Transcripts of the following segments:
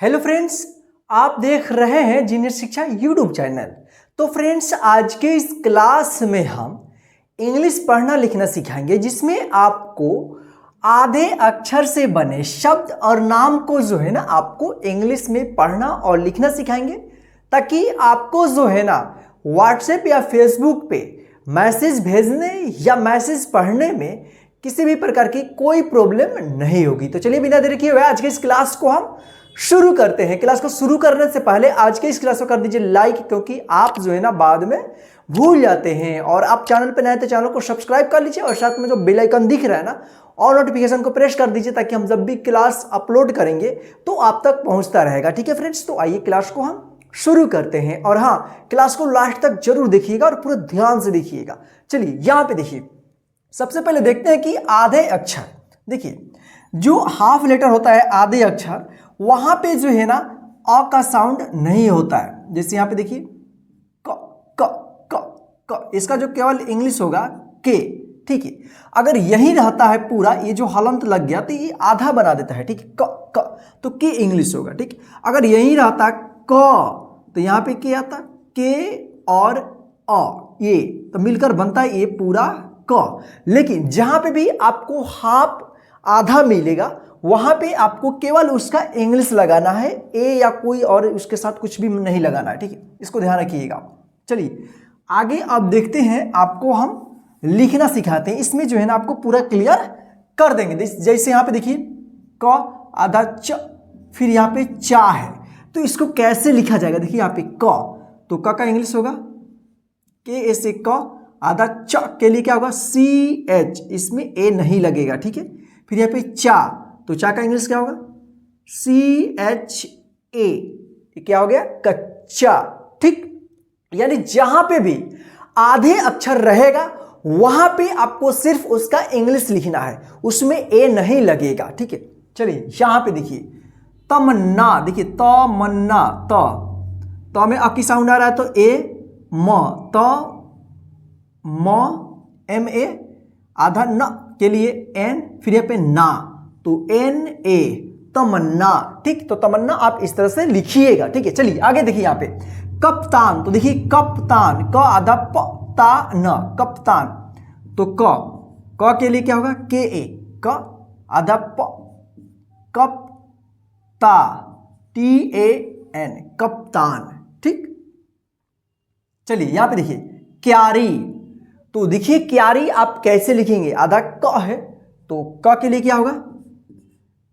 Hello friends, आप देख रहे हैं जीनियर शिक्षा यूट्यूब चैनल। तो फ्रेंड्स, आज के इस क्लास में हम इंग्लिश पढ़ना लिखना सिखाएंगे, जिसमें आपको आधे अक्षर से बने शब्द और नाम को जो है ना आपको इंग्लिश में पढ़ना और लिखना सिखाएंगे, ताकि आपको जो है ना व्हाट्सएप या फेसबुक पे मैसेज भेजने या मैसेज पढ़ने में किसी भी प्रकार की कोई प्रॉब्लम नहीं होगी। तो चलिए बिना देरी किए हुए आज के इस क्लास को हम शुरू करते हैं। क्लास को शुरू करने से पहले आज के इस क्लास को कर दीजिए लाइक, क्योंकि आप जो है ना बाद में भूल जाते हैं। और आप चैनल पर नए तो चैनल को सब्सक्राइब कर लीजिए और साथ में जो बेल आइकन दिख रहा है ना और नोटिफिकेशन को प्रेस कर दीजिए, ताकि हम जब भी क्लास अपलोड करेंगे तो आप तक पहुंचता रहेगा। ठीक है फ्रेंड्स, तो आइए क्लास को हम शुरू करते हैं। और हाँ, क्लास को लास्ट तक जरूर देखिएगा और पूरे ध्यान से देखिएगा। चलिए यहाँ पे देखिए, सबसे पहले देखते हैं कि आधे अक्षर। देखिए, जो हाफ लेटर होता है आधे अक्षर, वहां पे जो है ना अ का साउंड नहीं होता है। जैसे यहाँ पे देखिए क क क क, इसका जो केवल इंग्लिश होगा के। ठीक है, अगर यही रहता है पूरा, ये जो हलंत लग गया तो ये आधा बना देता है। ठीक है, क क, तो के इंग्लिश होगा। ठीक, अगर यही रहता क, तो यहाँ पे क्या आता के और अ, ये तो मिलकर बनता है ये पूरा क। लेकिन जहां पे भी आपको हाफ आधा मिलेगा, वहां पे आपको केवल उसका इंग्लिश लगाना है, ए या कोई और उसके साथ कुछ भी नहीं लगाना है। ठीक है, इसको ध्यान रखिएगा। चलिए आगे अब देखते हैं, आपको हम लिखना सिखाते हैं। इसमें जो है ना आपको पूरा क्लियर कर देंगे। जैसे यहाँ पे देखिए क आधा च, फिर यहाँ पे चा है, तो इसको कैसे लिखा जाएगा। देखिए यहाँ पे क, तो क का इंग्लिश होगा के, ऐसे क आधा च के लिए क्या होगा सी एच, इसमें ए नहीं लगेगा। ठीक है, फिर यहाँ पे चा, तो चा का इंग्लिश क्या होगा सी एच ए, क्या हो गया कच्चा। ठीक, यानी जहां पे भी आधे अक्षर रहेगा वहां पे आपको सिर्फ उसका इंग्लिश लिखना है, उसमें ए नहीं लगेगा। ठीक है, चलिए यहां पे देखिए तमन्ना। देखिए तमन्ना, त में अ की साउंड आ रहा है, तो ए म, त म एम ए, आधा न के लिए एन, फिर यहाँ पे ना, तो एन ए तमन्ना। ठीक, तो तमन्ना आप इस तरह से लिखिएगा। ठीक है, चलिए आगे देखिए यहाँ पे कप्तान। तो देखिए कप्तान, क आधा प ता न, कप्तान, तो क के लिए क्या होगा के ए, क आधा प, कप ता टी ए एन, कप्तान। ठीक, चलिए यहाँ पे देखिए क्यारी। तो देखिए क्यारी आप कैसे लिखेंगे, आधा क है तो क के लिए क्या होगा,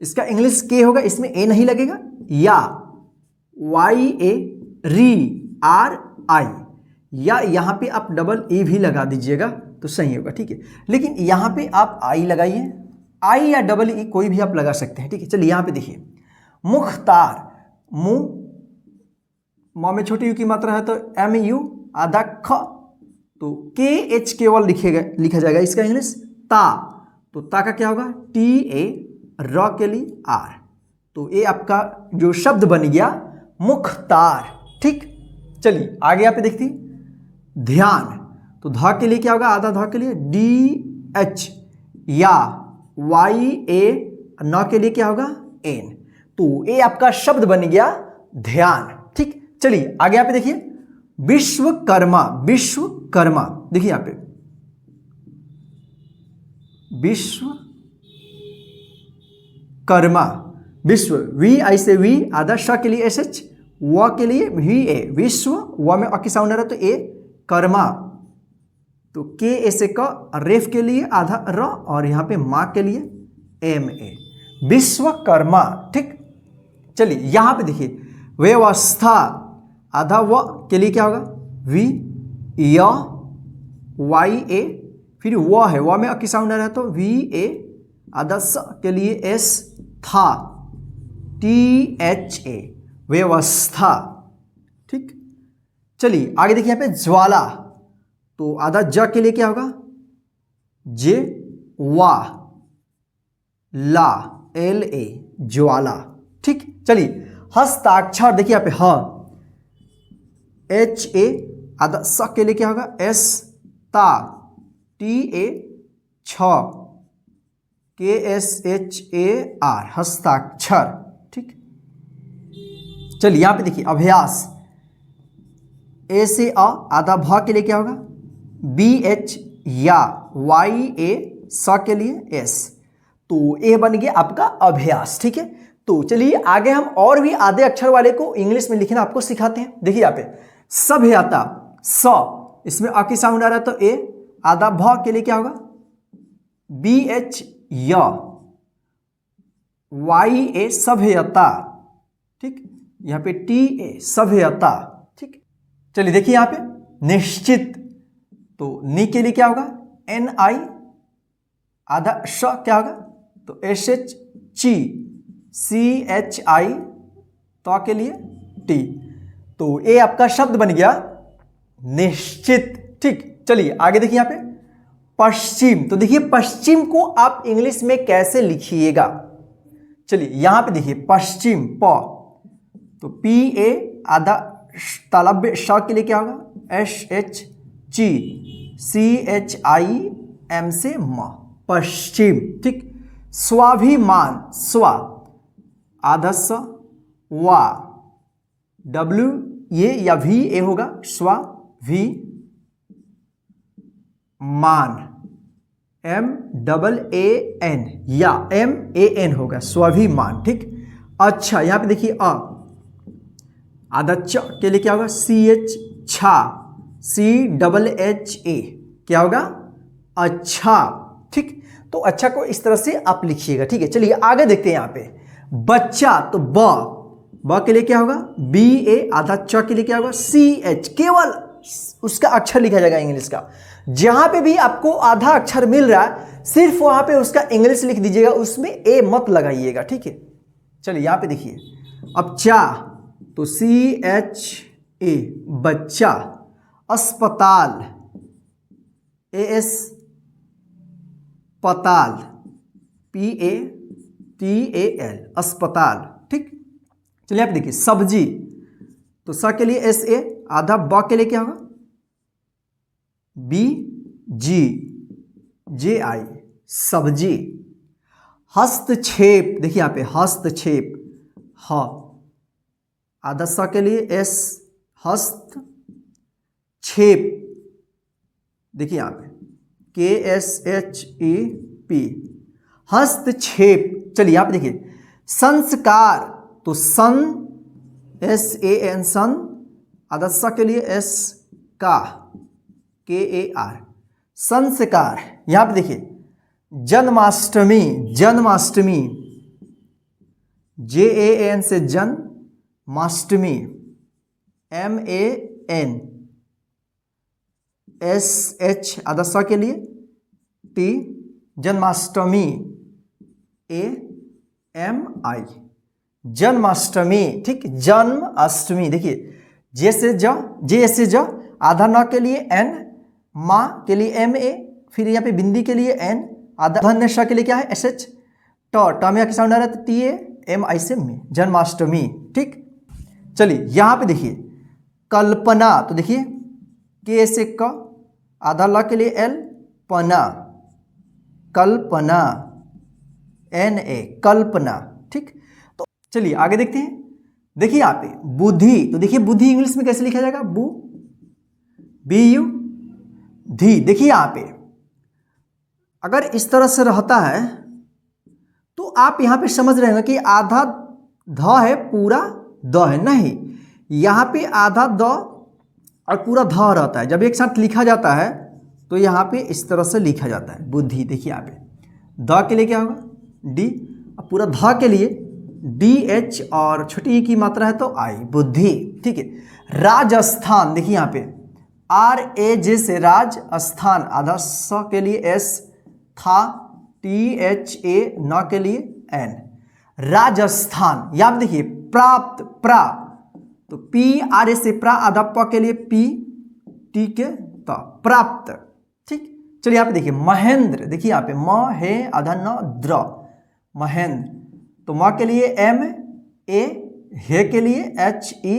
इसका इंग्लिश के होगा, इसमें ए नहीं लगेगा। या वाई ए, री आर आई, या यहां पे आप डबल ए भी लगा दीजिएगा तो सही होगा। ठीक है, लेकिन यहां पे आप आई लगाइए, आई या डबल ई कोई भी आप लगा सकते हैं। ठीक है, चलिए यहां पे देखिए मुख्तार, मु म में छोटी यू की मात्रा है तो एम यू, आधा ख, तो के एच केवल लिखा जाएगा। इसका इंग्लिश ता, तो ता का क्या होगा टी ए, र के लिए आर, तो ये आपका जो शब्द बन गया मुख्तार। ठीक, चलिए आगे यहाँ पे देखते हैं ध्यान। तो ध के लिए क्या होगा, आधा ध के लिए डी एच, या वाई ए, न के लिए क्या होगा एन, तो ये आपका शब्द बन गया ध्यान। ठीक, चलिए आगे यहाँ पे देखिए विश्वकर्मा। विश्वकर्मा, देखिए यहाँ पे विश्वकर्मा, विश्व वी आई से वी, आधा श के लिए एस एच, व के लिए वी ए, विश्व, व में अ की साउंड आ रहा है तो ए, कर्मा, तो के ऐसे क, रेफ के लिए आधा र, और यहाँ पे माँ के लिए एम ए, विश्वकर्मा। ठीक, चलिए यहाँ पे देखिए व्यवस्था, आधा व के लिए क्या होगा वी, य वाई ए, फिर व है, व में अ की साउंड आ रहा है तो वी ए, आधा स के लिए एस, था टी एच ए, व्यवस्था। ठीक, चलिए आगे देखिए यहाँ पे ज्वाला। तो आधा ज के लिए क्या होगा जे, वा, ला, एल ए, ज्वाला। ठीक, चलिए हस्ताक्षर। देखिए यहाँ पे ह एच ए, आधा स के लिए क्या होगा एस, ता टी ए, छ के एस एच ए आर, हस्ताक्षर। ठीक, चलिए यहां पे देखिए अभ्यास, ए से अ, आधा भ के लिए क्या होगा बी एच, या वाई ए, स के लिए एस। तो ये बन गया आपका अभ्यास। ठीक है, तो चलिए आगे हम और भी आधे अक्षर वाले को इंग्लिश में लिखना आपको सिखाते हैं। देखिए यहाँ पे सभ्यता, स, इसमें अ की साउंड आ रहा है तो ए, आधा भ के लिए क्या होगा बी एच, या वाई ए, सभ्यता। ठीक, यहाँ पे टी ए, सभ्यता। ठीक, चलिए देखिए यहाँ पे निश्चित, तो नी के लिए क्या होगा एन आई, आधा श क्या होगा तो एस एच, ची, सी एच आई, तो के लिए टी। तो ये आपका शब्द बन गया निश्चित। ठीक, चलिए आगे देखिए यहाँ पे पश्चिम। तो देखिए पश्चिम को आप इंग्लिश में कैसे लिखिएगा, चलिए यहां पे देखिए पश्चिम, प, तो पी ए, आधा तालब श के लिए क्या होगा एस एच, ची, सी एच आई एम से म, पश्चिम। ठीक, स्वाभिमान, स्वा, आधा स, वा, डब्ल्यू ये या वी ए होगा, स्वा वी, मान, एम डबल ए एन, या एम ए एन होगा, स्वाभिमान। ठीक, अच्छा यहां पे देखिए अ, आधा च के लिए क्या होगा सी एच, छा, सी डबल एच ए, क्या होगा अच्छा। ठीक, तो अच्छा को इस तरह से आप लिखिएगा। ठीक है, चलिए आगे देखते हैं यहाँ पे बच्चा, तो ब के लिए क्या होगा बी ए, आधा च के लिए क्या होगा सी एच, केवल उसका अक्षर लिखा जाएगा इंग्लिश का। जहां पे भी आपको आधा अक्षर मिल रहा है सिर्फ वहां पे उसका इंग्लिश लिख दीजिएगा, उसमें ए मत लगाइएगा। ठीक है, चलिए यहां पे देखिए अब चा, तो सी एच ए, बच्चा, अस्पताल, ए एस, पताल, P A T A L, अस्पताल। ठीक, चलिए आप देखिए सब्जी, तो स के लिए एस ए, आधा ब के लिए क्या होगा बी जी, जे आई, सब्जी। हस्तक्षेप, देखिए यहाँ पे हस्तक्षेप, ह, आधा स के लिए एस, हस्त, छेप, देखिए यहाँ पे के एस एच ई पी, हस्तक्षेप। चलिए यहाँ पे देखिए संस्कार, तो सन, एस ए एन, सन, आधा स के लिए एस, का, के ए आर, संस्कार। यहां पे देखिए Janmashtami, Janmashtami, J A N से जन, माष्टमी, M A N, S H, आधा स के लिए T, Janmashtami, A M I, Janmashtami. ठीक, जन्म अष्टमी। देखिए जे से ज, जे से ज, आधा न के लिए एन, माँ के लिए एम ए, फिर यहाँ पे बिंदी के लिए एन, आधा धन्य श के लिए क्या है एस एच, ट में साउंड आ रहा है टी ए एम आई से मी, जन्माष्टमी। ठीक, चलिए यहाँ पे देखिए कल्पना, तो देखिए के से क, आधा ल के लिए एल, पना, कल्पना, एन ए, कल्पना। ठीक, तो चलिए आगे देखते हैं। देखिए यहाँ पे बुद्धि, तो देखिए बुद्धि इंग्लिश में कैसे लिखा जाएगा बू, बी यू धी। देखिए यहाँ पे अगर इस तरह से रहता है तो आप यहाँ पे समझ रहे हैं कि आधा ध है पूरा द है, नहीं यहाँ पे आधा द और पूरा ध रहता है। जब एक साथ लिखा जाता है तो यहाँ पे इस तरह से लिखा जाता है बुद्धि। देखिए यहाँ पे द के लिए क्या होगा डी, और पूरा ध के लिए डी एच, और छोटी की मात्रा है तो आई, बुद्धि। ठीक है, राजस्थान, देखिए यहाँ पे आर ए जे से राज, स्थान, आधा स के लिए एस, था, टी एच ए, न के लिए एन, राजस्थान। यहाँ पे देखिए प्राप्त, प्रा, तो पी आर ए से प्रा, आधा प के लिए पी, टी के त, प्राप्त। ठीक, चलिए यहाँ पे देखिए महेंद्र, देखिए यहाँ पे म है, आधा न द्र, महेंद्र, तो म के लिए एम ए, हे के लिए एच ई,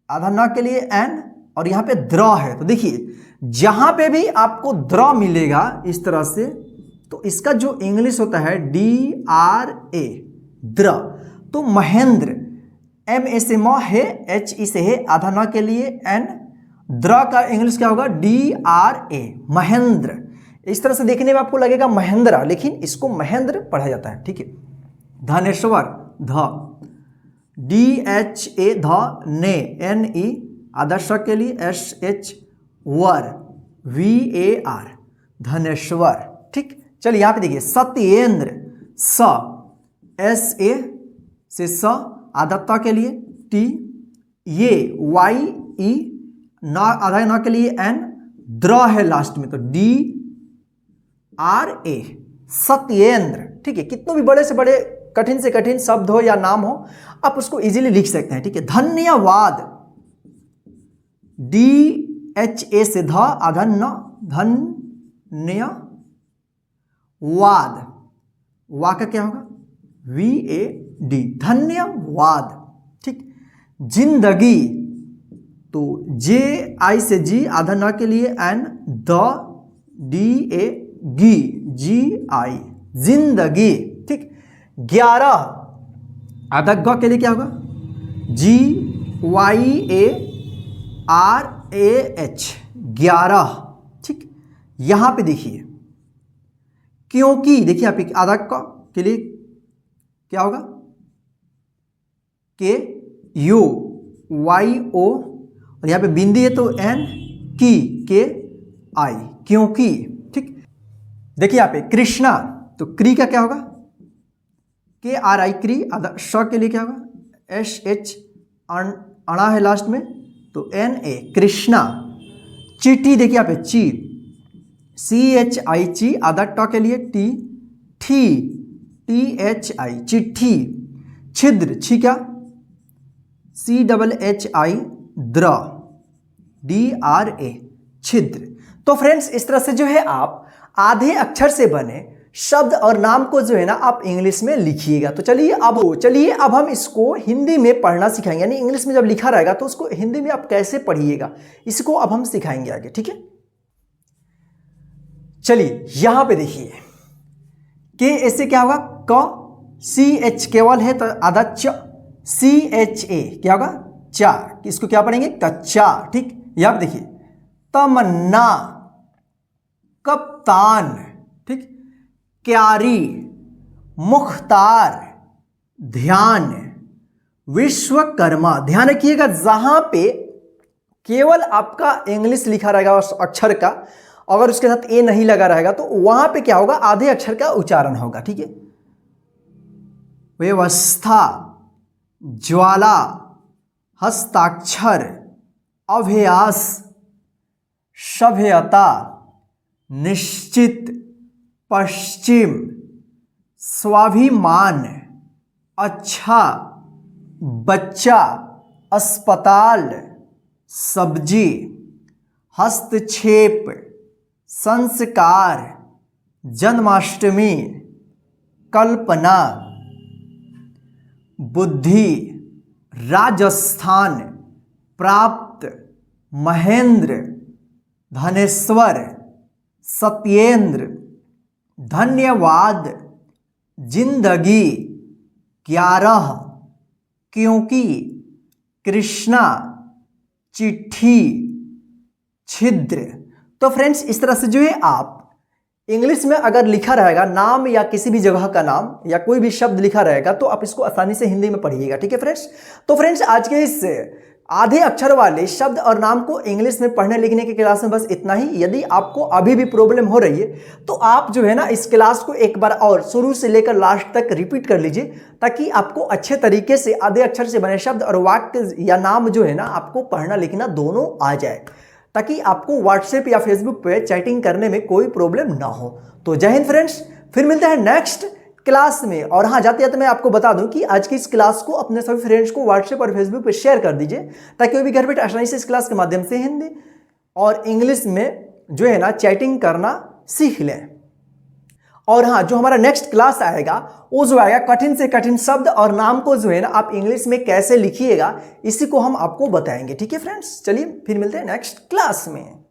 आधा न के लिए एन, और यहाँ पे द्र है। तो देखिए जहां पे भी आपको द्र मिलेगा इस तरह से, तो इसका जो इंग्लिश होता है डी आर ए, द्र। तो महेंद्र, M ए से म है, H ई से है, आधा न के लिए N, द्र का इंग्लिश क्या होगा DRA, महेंद्र। इस तरह से देखने में आपको लगेगा महेंद्रा, लेकिन इसको महेंद्र पढ़ा जाता है, ठीक है। धनेश्वर, ध, DHA, ध, ने, NE, आधा श के लिए SH, वर, VAR, धनेश्वर, ठीक। चलिए यहाँ पे देखिए सत्येंद्र, स, SA से स, आधा त के लिए T, ये YE, न आधा न के लिए N, द्र है लास्ट में तो DRA, सत्येंद्र, ठीक है। कितने भी बड़े से बड़े कठिन से कठिन शब्द हो या नाम हो, आप उसको इजीली लिख सकते हैं, ठीक है। धन्यवाद, DHA से ध, आधा न, धन्यवाद, वा का क्या होगा VAD, धन्यवाद, ठीक। जिंदगी, तो JI से G, आधा न के लिए N, द, DA, गी, GI, जिंदगी, ठीक। 11, आधा ग के लिए क्या होगा GYARAH, 11, ठीक। यहां पे देखिए क्योंकि, देखिए आप आधा क के लिए क्या होगा KUYO, और यहाँ पे बिंदी है तो N, की, KI, क्योंकि, ठीक। देखिए यहाँ पे कृष्णा, तो क्री का क्या होगा KRI, क्री, आधा श के लिए क्या होगा SH, अणा है लास्ट में तो NA, कृष्णा। चिट्ठी, देखिए यहाँ पे ची, CHI, ची, आधा ट के लिए T, ठी, THI, चिट्ठी। छिद्र, छी क्या CHHI, द्र, DRA, छिद्र। तो फ्रेंड्स इस तरह से जो है आप आधे अक्षर से बने शब्द और नाम को जो है ना आप इंग्लिश में लिखिएगा। तो चलिए अब हम इसको हिंदी में पढ़ना सिखाएंगे, यानी इंग्लिश में जब लिखा रहेगा तो उसको हिंदी में आप कैसे पढ़िएगा, इसको अब हम सिखाएंगे आगे, ठीक है। चलिए यहां पे देखिए के ऐसे क्या होगा क, CH केवल है तो आधा च, CHA क्या होगा चा, इसको क्या पढ़ेंगे कच्चा, ठीक। यहां पे देखिए तमन्ना, कप्तान, ठीक। क्यारी, मुख्तार, ध्यान, विश्वकर्मा। ध्यान रखिएगा जहां पे केवल आपका इंग्लिश लिखा रहेगा उस अक्षर का, अगर उसके साथ ए नहीं लगा रहेगा तो वहां पे क्या होगा आधे अक्षर का उच्चारण होगा, ठीक है। व्यवस्था, ज्वाला, हस्ताक्षर, अभ्यास, सभ्यता, निश्चित, पश्चिम, स्वाभिमान, अच्छा, बच्चा, अस्पताल, सब्जी, हस्तक्षेप, संस्कार, जन्माष्टमी, कल्पना, बुद्धि, राजस्थान, प्राप्त, महेंद्र, धनेश्वर, सत्येंद्र, धन्यवाद, जिंदगी, 11, क्योंकि, कृष्णा, चिट्ठी, छिद्र। तो फ्रेंड्स इस तरह से जो है आप इंग्लिश में अगर लिखा रहेगा नाम या किसी भी जगह का नाम या कोई भी शब्द लिखा रहेगा तो आप इसको आसानी से हिंदी में पढ़िएगा, ठीक है फ्रेंड्स। तो फ्रेंड्स आज के इस आधे अक्षर वाले शब्द और नाम को इंग्लिश में पढ़ने लिखने की क्लास में बस इतना ही। यदि आपको अभी भी प्रॉब्लम हो रही है तो आप जो है ना इस क्लास को एक बार और शुरू से लेकर लास्ट तक रिपीट कर लीजिए, ताकि आपको अच्छे तरीके से आधे अक्षर से बने शब्द और वाक्य या नाम जो है ना आपको पढ़ना लिखना दोनों आ जाए, ताकि आपको व्हाट्सएप या फेसबुक पे चैटिंग करने में कोई प्रॉब्लम ना हो। तो जय हिंद फ्रेंड्स, फिर मिलते हैं नेक्स्ट क्लास में। और हाँ, जाते जाते मैं आपको बता दूं कि आज की इस क्लास को अपने सभी फ्रेंड्स को व्हाट्सएप और फेसबुक पे शेयर कर दीजिए, ताकि वो भी घर बैठे आसानी से इस क्लास के माध्यम से हिंदी और इंग्लिश में जो है ना चैटिंग करना सीख लें। और हाँ, जो हमारा नेक्स्ट क्लास आएगा वो जो आएगा कठिन से कठिन शब्द और नाम को जो है ना आप इंग्लिश में कैसे लिखिएगा, इसी को हम आपको बताएंगे, ठीक है फ्रेंड्स। चलिए फिर मिलते हैं नेक्स्ट क्लास में।